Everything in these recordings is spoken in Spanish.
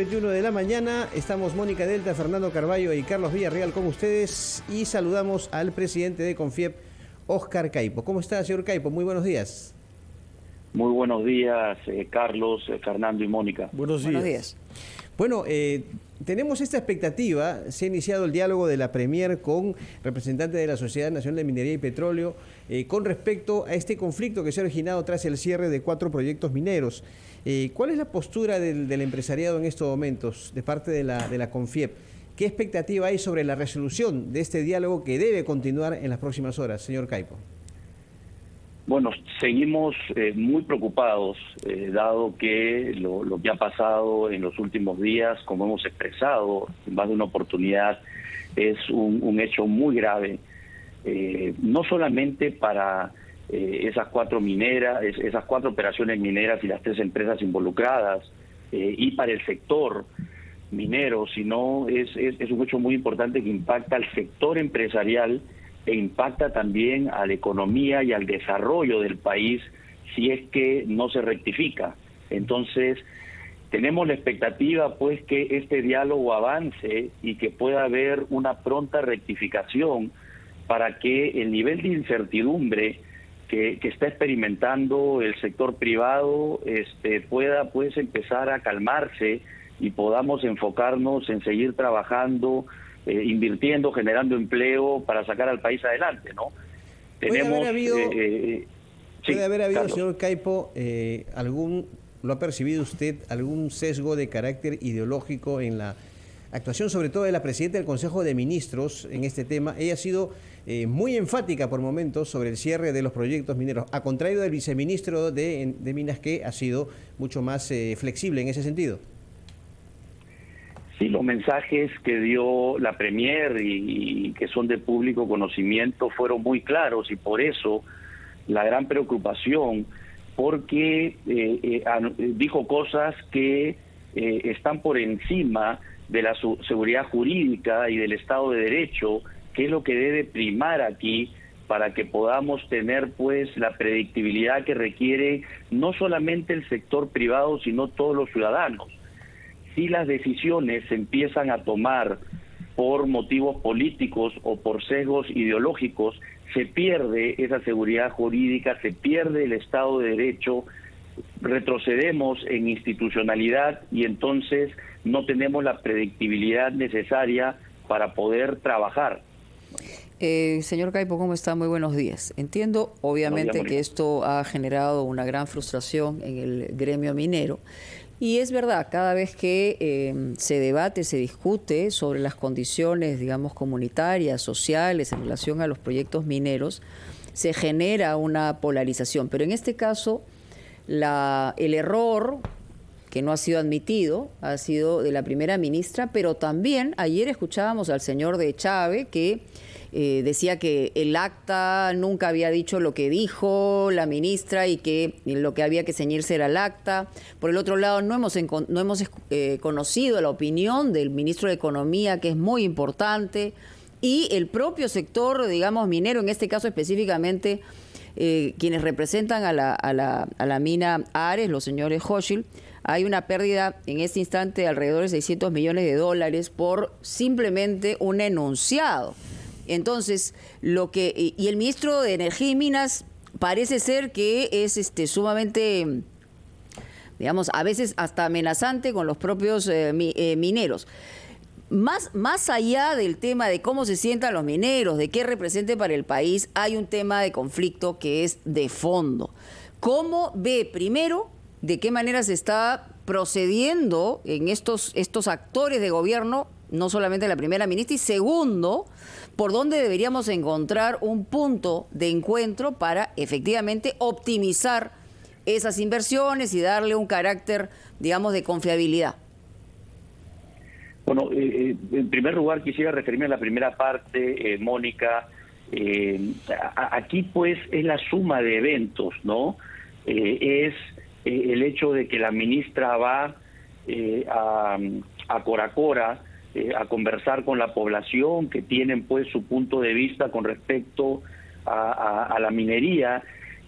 7:21 de la mañana. Estamos Mónica Delta, Fernando Carballo y Carlos Villarreal con ustedes y saludamos al presidente de Confiep, Óscar Caipo. ¿Cómo está, señor Caipo? Muy buenos días. Muy buenos días, Carlos, Fernando y Mónica. Buenos días. Bueno, tenemos esta expectativa. Se ha iniciado el diálogo de la Premier con representantes de la Sociedad Nacional de Minería y Petróleo con respecto a este conflicto que se ha originado tras el cierre de 4 proyectos mineros. ¿Cuál es la postura del empresariado en estos momentos de parte de la Confiep? ¿Qué expectativa hay sobre la resolución de este diálogo que debe continuar en las próximas horas, señor Caipo? Bueno, seguimos muy preocupados, dado que lo que ha pasado en los últimos días, como hemos expresado en más de una oportunidad, es un hecho muy grave, no solamente para esas 4 mineras, esas 4 operaciones mineras y las 3 empresas involucradas, y para el sector minero, sino es un hecho muy importante que impacta al sector empresarial e impacta también a la economía y al desarrollo del país si es que no se rectifica. Entonces, tenemos la expectativa pues que este diálogo avance y que pueda haber una pronta rectificación para que el nivel de incertidumbre que está experimentando el sector privado pueda pues empezar a calmarse y podamos enfocarnos en seguir trabajando, invirtiendo, generando empleo para sacar al país adelante, ¿no? Puede haber habido, Carlos. señor Caipo, ¿lo ha percibido usted, algún sesgo de carácter ideológico en la actuación, sobre todo de la presidenta del Consejo de Ministros en este tema? Ella ha sido muy enfática por momentos sobre el cierre de los proyectos mineros, a contrario del viceministro de Minas, que ha sido mucho más flexible en ese sentido. Sí, los mensajes que dio la Premier y que son de público conocimiento fueron muy claros, y por eso la gran preocupación, porque dijo cosas que están por encima de la seguridad jurídica y del Estado de Derecho, que es lo que debe primar aquí para que podamos tener pues la predictibilidad que requiere no solamente el sector privado, sino todos los ciudadanos. Si las decisiones se empiezan a tomar por motivos políticos o por sesgos ideológicos, se pierde esa seguridad jurídica, se pierde el Estado de Derecho, retrocedemos en institucionalidad y entonces no tenemos la predictibilidad necesaria para poder trabajar. Señor Caipo, ¿cómo está? Muy buenos días. Entiendo, obviamente, que esto ha generado una gran frustración en el gremio minero. Y es verdad, cada vez que se debate, se discute sobre las condiciones, digamos, comunitarias, sociales, en relación a los proyectos mineros, se genera una polarización. Pero en este caso, el error, que no ha sido admitido, ha sido de la primera ministra, pero también ayer escuchábamos al señor de Chávez que decía que el acta nunca había dicho lo que dijo la ministra y que lo que había que ceñirse era el acta. Por el otro lado, no hemos conocido la opinión del ministro de Economía, que es muy importante, y el propio sector, digamos, minero, en este caso específicamente, quienes representan a la mina Ares, los señores Hochschild. Hay una pérdida en este instante de alrededor de $600 millones por simplemente un enunciado. Entonces, y el ministro de Energía y Minas parece ser que es sumamente, digamos, a veces hasta amenazante con los propios mineros. Más allá del tema de cómo se sientan los mineros, de qué represente para el país, hay un tema de conflicto que es de fondo. ¿Cómo ve, primero, de qué manera se está procediendo en estos actores de gobierno, no solamente la primera ministra, y segundo, por dónde deberíamos encontrar un punto de encuentro para efectivamente optimizar esas inversiones y darle un carácter, digamos, de confiabilidad? Bueno, en primer lugar quisiera referirme a la primera parte, Mónica. Aquí pues es la suma de eventos, ¿no? Es el hecho de que la ministra va a Coracora a conversar con la población, que tienen pues su punto de vista con respecto a la minería,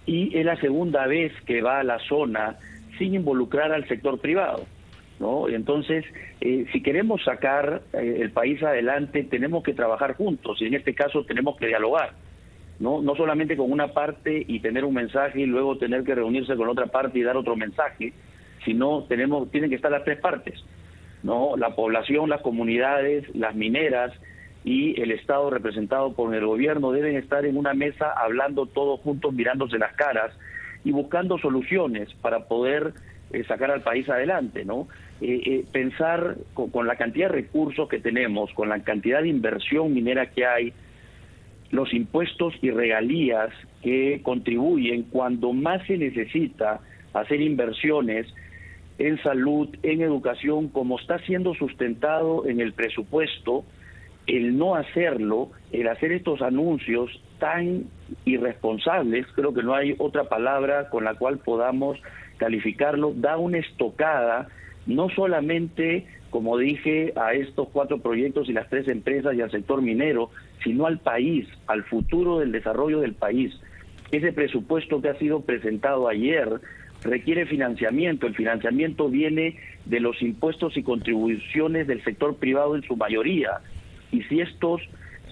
y es la segunda vez que va a la zona sin involucrar al sector privado. ¿no? Entonces, si queremos sacar el país adelante, tenemos que trabajar juntos, y en este caso tenemos que dialogar, ¿no? No solamente con una parte y tener un mensaje y luego tener que reunirse con otra parte y dar otro mensaje, sino tienen que estar las tres partes, ¿no? La población, las comunidades, las mineras y el Estado representado por el gobierno deben estar en una mesa hablando todos juntos, mirándose las caras y buscando soluciones para poder sacar al país adelante, ¿no? Pensar con la cantidad de recursos que tenemos, con la cantidad de inversión minera que hay, los impuestos y regalías que contribuyen cuando más se necesita hacer inversiones en salud, en educación, como está siendo sustentado en el presupuesto, el no hacerlo, el hacer estos anuncios tan irresponsables, creo que no hay otra palabra con la cual podamos calificarlo, da una estocada, no solamente, como dije, a estos 4 proyectos y las 3 empresas y al sector minero, sino al país, al futuro del desarrollo del país. Ese presupuesto que ha sido presentado ayer requiere financiamiento. El financiamiento viene de los impuestos y contribuciones del sector privado en su mayoría. Y si estos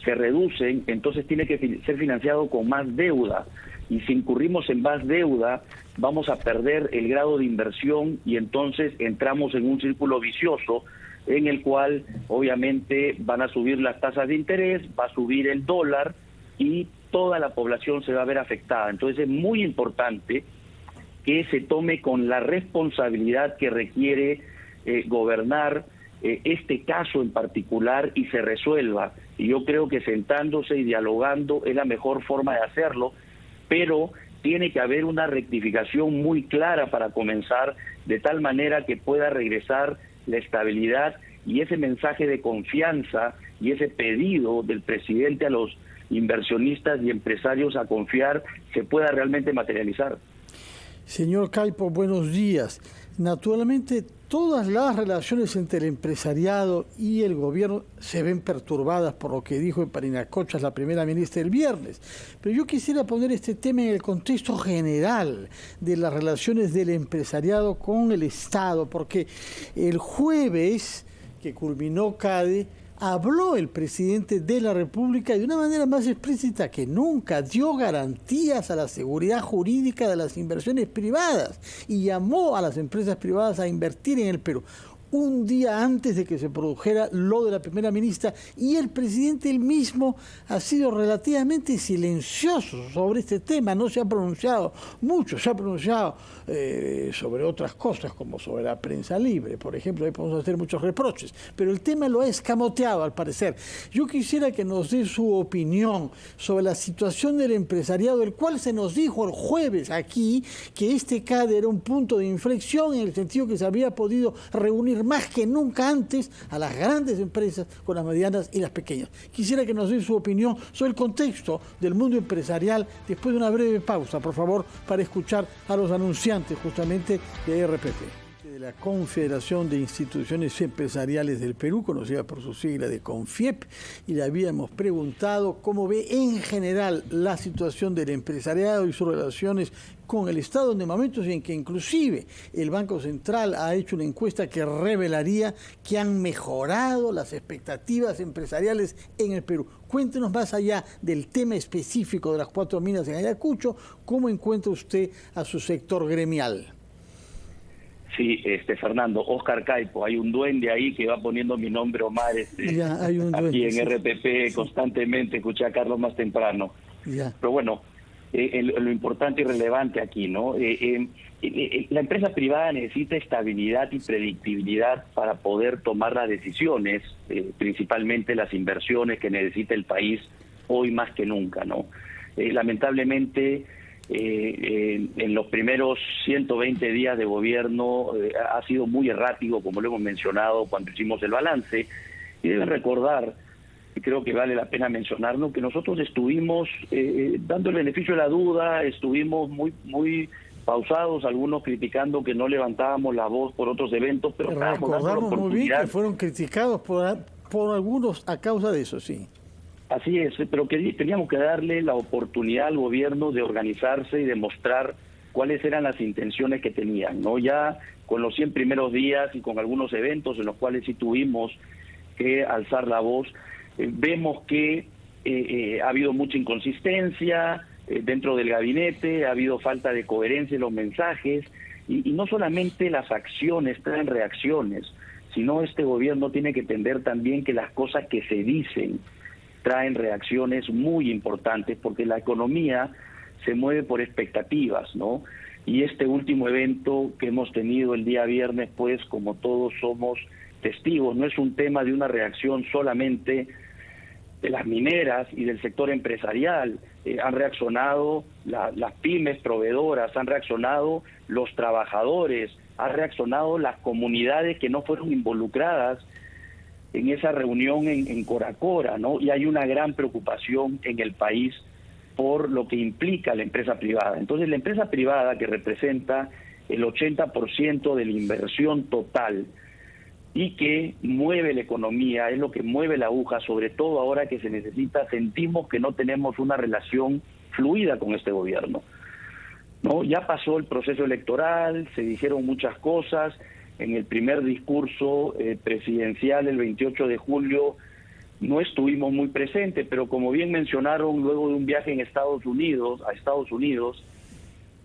se reducen, entonces tiene que ser financiado con más deuda. Y si incurrimos en más deuda, vamos a perder el grado de inversión y entonces entramos en un círculo vicioso en el cual obviamente van a subir las tasas de interés, va a subir el dólar y toda la población se va a ver afectada. Entonces es muy importante que se tome con la responsabilidad que requiere gobernar este caso en particular y se resuelva. Y yo creo que sentándose y dialogando es la mejor forma de hacerlo, pero tiene que haber una rectificación muy clara para comenzar, de tal manera que pueda regresar la estabilidad y ese mensaje de confianza y ese pedido del presidente a los inversionistas y empresarios a confiar se pueda realmente materializar. Señor Caipo, buenos días. Naturalmente, todas las relaciones entre el empresariado y el gobierno se ven perturbadas por lo que dijo en Parinacotchas la primera ministra el viernes. Pero yo quisiera poner este tema en el contexto general de las relaciones del empresariado con el Estado, porque el jueves que culminó CADE, habló el presidente de la República de una manera más explícita que nunca, dio garantías a la seguridad jurídica de las inversiones privadas y llamó a las empresas privadas a invertir en el Perú. Un día antes de que se produjera lo de la primera ministra, y el presidente él mismo ha sido relativamente silencioso sobre este tema, no se ha pronunciado mucho, se ha pronunciado sobre otras cosas, como sobre la prensa libre, por ejemplo, ahí podemos hacer muchos reproches, pero el tema lo ha escamoteado al parecer. Yo quisiera que nos dé su opinión sobre la situación del empresariado, el cual se nos dijo el jueves aquí que este CADE era un punto de inflexión en el sentido que se había podido reunir más que nunca antes a las grandes empresas con las medianas y las pequeñas. Quisiera que nos dé su opinión sobre el contexto del mundo empresarial después de una breve pausa, por favor, para escuchar a los anunciantes justamente de RPP. De la Confederación de Instituciones Empresariales del Perú, conocida por su sigla de CONFIEP, y le habíamos preguntado cómo ve en general la situación del empresariado y sus relaciones con el Estado, en momentos en que inclusive el Banco Central ha hecho una encuesta que revelaría que han mejorado las expectativas empresariales en el Perú. Cuéntenos más allá del tema específico de las 4 minas en Ayacucho, ¿cómo encuentra usted a su sector gremial? Sí, Fernando, Oscar Caipo, hay un duende ahí que va poniendo mi nombre Omar ya, hay un duende, aquí en sí. RPP constantemente, escuché a Carlos más temprano. Ya. Pero bueno, lo importante y relevante aquí, ¿no? La empresa privada necesita estabilidad y predictibilidad para poder tomar las decisiones, principalmente las inversiones que necesita el país hoy más que nunca, ¿no? Lamentablemente, en los primeros 120 días de gobierno ha sido muy errático, como lo hemos mencionado cuando hicimos el balance, y deben recordar, y creo que vale la pena mencionarlo, que nosotros estuvimos dando el beneficio de la duda, estuvimos muy pausados, algunos criticando que no levantábamos la voz por otros eventos, pero recordamos muy bien que fueron criticados por algunos a causa de eso, sí. Así es, pero que teníamos que darle la oportunidad al gobierno de organizarse y de mostrar cuáles eran las intenciones que tenían, ¿no? Ya con los 100 primeros días y con algunos eventos en los cuales sí tuvimos que alzar la voz, vemos que ha habido mucha inconsistencia dentro del gabinete, ha habido falta de coherencia en los mensajes, y no solamente las acciones traen reacciones, sino este gobierno tiene que entender también que las cosas que se dicen traen reacciones muy importantes, porque la economía se mueve por expectativas, ¿no? Y este último evento que hemos tenido el día viernes, pues como todos somos testigos, no es un tema de una reacción solamente de las mineras y del sector empresarial, han reaccionado las pymes proveedoras, han reaccionado los trabajadores, han reaccionado las comunidades que no fueron involucradas en esa reunión en Coracora, ¿no? Y hay una gran preocupación en el país por lo que implica la empresa privada. Entonces, la empresa privada, que representa el 80% de la inversión total y que mueve la economía, es lo que mueve la aguja, sobre todo ahora que se necesita, sentimos que no tenemos una relación fluida con este gobierno, ¿no? Ya pasó el proceso electoral, se dijeron muchas cosas. En el primer discurso presidencial, el 28 de julio, no estuvimos muy presentes, pero como bien mencionaron, luego de un viaje a Estados Unidos,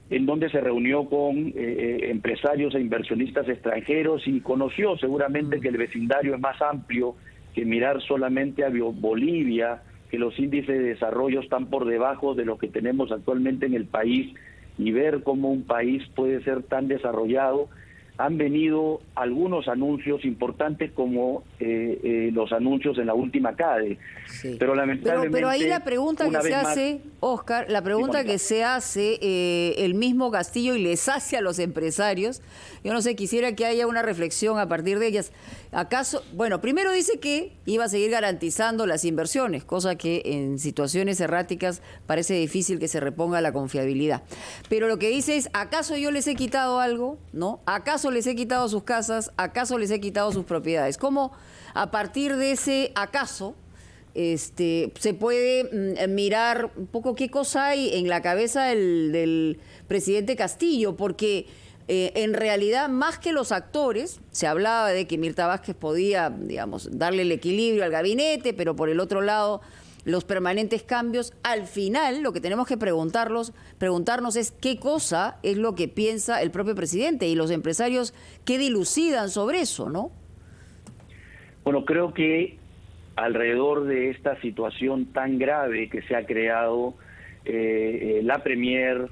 en donde se reunió con empresarios e inversionistas extranjeros y conoció seguramente que el vecindario es más amplio que mirar solamente a Bolivia, que los índices de desarrollo están por debajo de lo que tenemos actualmente en el país, y ver cómo un país puede ser tan desarrollado. Han venido algunos anuncios importantes como los anuncios en la última CADE. Sí. Pero lamentablemente... Pero ahí la pregunta que se hace, Oscar, la pregunta que se hace el mismo Castillo y les hace a los empresarios, yo no sé, quisiera que haya una reflexión a partir de ellas. ¿Acaso, bueno, primero dice que iba a seguir garantizando las inversiones, cosa que en situaciones erráticas parece difícil que se reponga la confiabilidad. Pero lo que dice es, ¿acaso yo les he quitado algo? ¿No? ¿Acaso les he quitado sus casas? ¿Acaso les he quitado sus propiedades? ¿Cómo a partir de ese acaso se puede mirar un poco qué cosa hay en la cabeza del presidente Castillo? Porque en realidad, más que los actores, se hablaba de que Mirta Vázquez podía, digamos, darle el equilibrio al gabinete, pero por el otro lado, los permanentes cambios. Al final, lo que tenemos que preguntarnos es qué cosa es lo que piensa el propio presidente y los empresarios qué dilucidan sobre eso, ¿no? Bueno, creo que alrededor de esta situación tan grave que se ha creado, la Premier,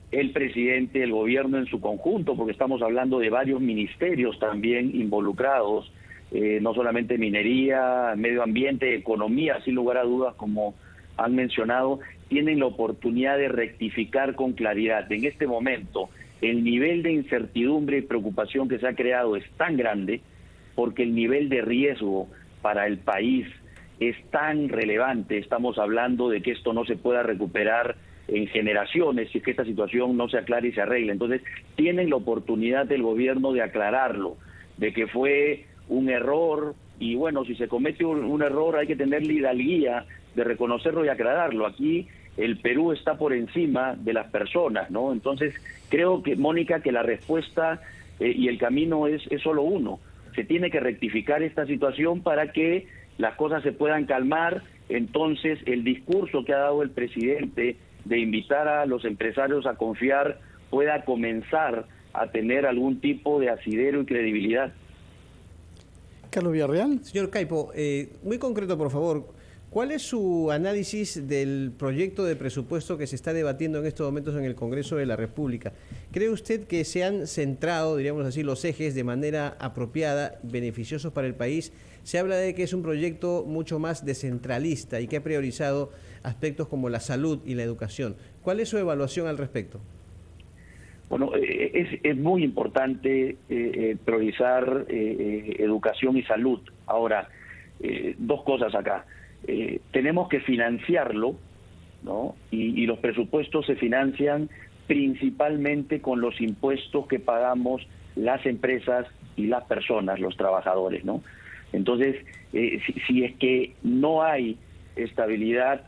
el presidente, el gobierno en su conjunto, porque estamos hablando de varios ministerios también involucrados, no solamente minería, medio ambiente, economía, sin lugar a dudas, como han mencionado, tienen la oportunidad de rectificar con claridad. En este momento, el nivel de incertidumbre y preocupación que se ha creado es tan grande, porque el nivel de riesgo para el país es tan relevante. Estamos hablando de que esto no se pueda recuperar en generaciones si es que esta situación no se aclara y se arregla. Entonces, tienen la oportunidad del gobierno de aclararlo, de que fue un error, y bueno, si se comete un error hay que tener la hidalguía de reconocerlo y aclararlo. Aquí el Perú está por encima de las personas, ¿no? Entonces, creo que, Mónica, que la respuesta y el camino es solo uno. Se tiene que rectificar esta situación para que las cosas se puedan calmar. Entonces, el discurso que ha dado el presidente de invitar a los empresarios a confiar pueda comenzar a tener algún tipo de asidero y credibilidad. Carlos Villarreal. Señor Caipo, muy concreto, por favor. ¿Cuál es su análisis del proyecto de presupuesto que se está debatiendo en estos momentos en el Congreso de la República? ¿Cree usted que se han centrado, diríamos así, los ejes de manera apropiada, beneficiosos para el país? Se habla de que es un proyecto mucho más descentralista y que ha priorizado aspectos como la salud y la educación. ¿Cuál es su evaluación al respecto? Bueno, es muy importante priorizar educación y salud. Ahora, dos cosas acá. Tenemos que financiarlo, ¿no? Y los presupuestos se financian principalmente con los impuestos que pagamos las empresas y las personas, los trabajadores, ¿no? Entonces, si es que no hay estabilidad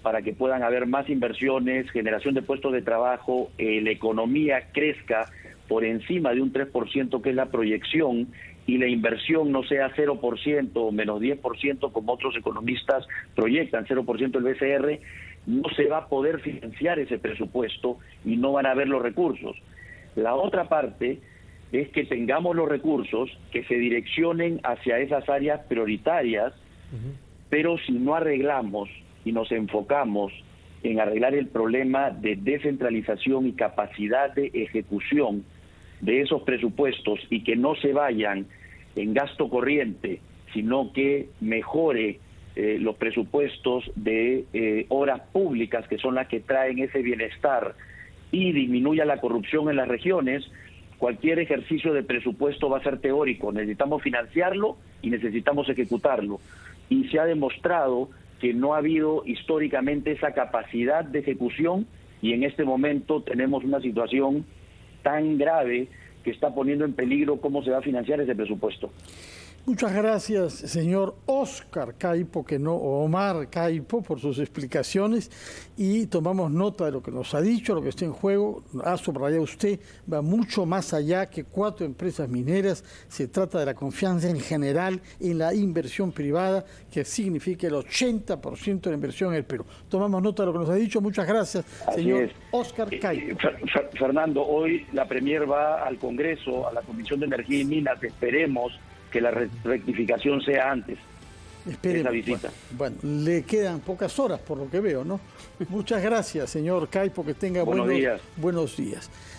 para que puedan haber más inversiones, generación de puestos de trabajo, la economía crezca por encima de un 3%, que es la proyección, y la inversión no sea 0% o menos 10%, como otros economistas proyectan, 0% el BCR, no se va a poder financiar ese presupuesto y no van a haber los recursos. La otra parte es que tengamos los recursos que se direccionen hacia esas áreas prioritarias, pero si no arreglamos y nos enfocamos en arreglar el problema de descentralización y capacidad de ejecución de esos presupuestos, y que no se vayan en gasto corriente, sino que mejore los presupuestos de obras públicas, que son las que traen ese bienestar, y disminuya la corrupción en las regiones, cualquier ejercicio de presupuesto va a ser teórico. Necesitamos financiarlo y necesitamos ejecutarlo. Y se ha demostrado que no ha habido históricamente esa capacidad de ejecución, y en este momento tenemos una situación tan grave que está poniendo en peligro cómo se va a financiar ese presupuesto. Muchas gracias, señor Oscar Caipo, que no Omar Caipo, por sus explicaciones, y tomamos nota de lo que nos ha dicho, lo que está en juego. Ha subrayado usted, va mucho más allá que 4 empresas mineras. Se trata de la confianza en general en la inversión privada, que significa el 80% de la inversión en el Perú. Tomamos nota de lo que nos ha dicho. Muchas gracias, señor Oscar Caipo. Fernando, hoy la Premier va al Congreso, a la Comisión de Energía y Minas. Esperemos que la rectificación sea antes de esa visita. Bueno, le quedan pocas horas por lo que veo, ¿no? Muchas gracias, señor Caipo, que tenga buenos días.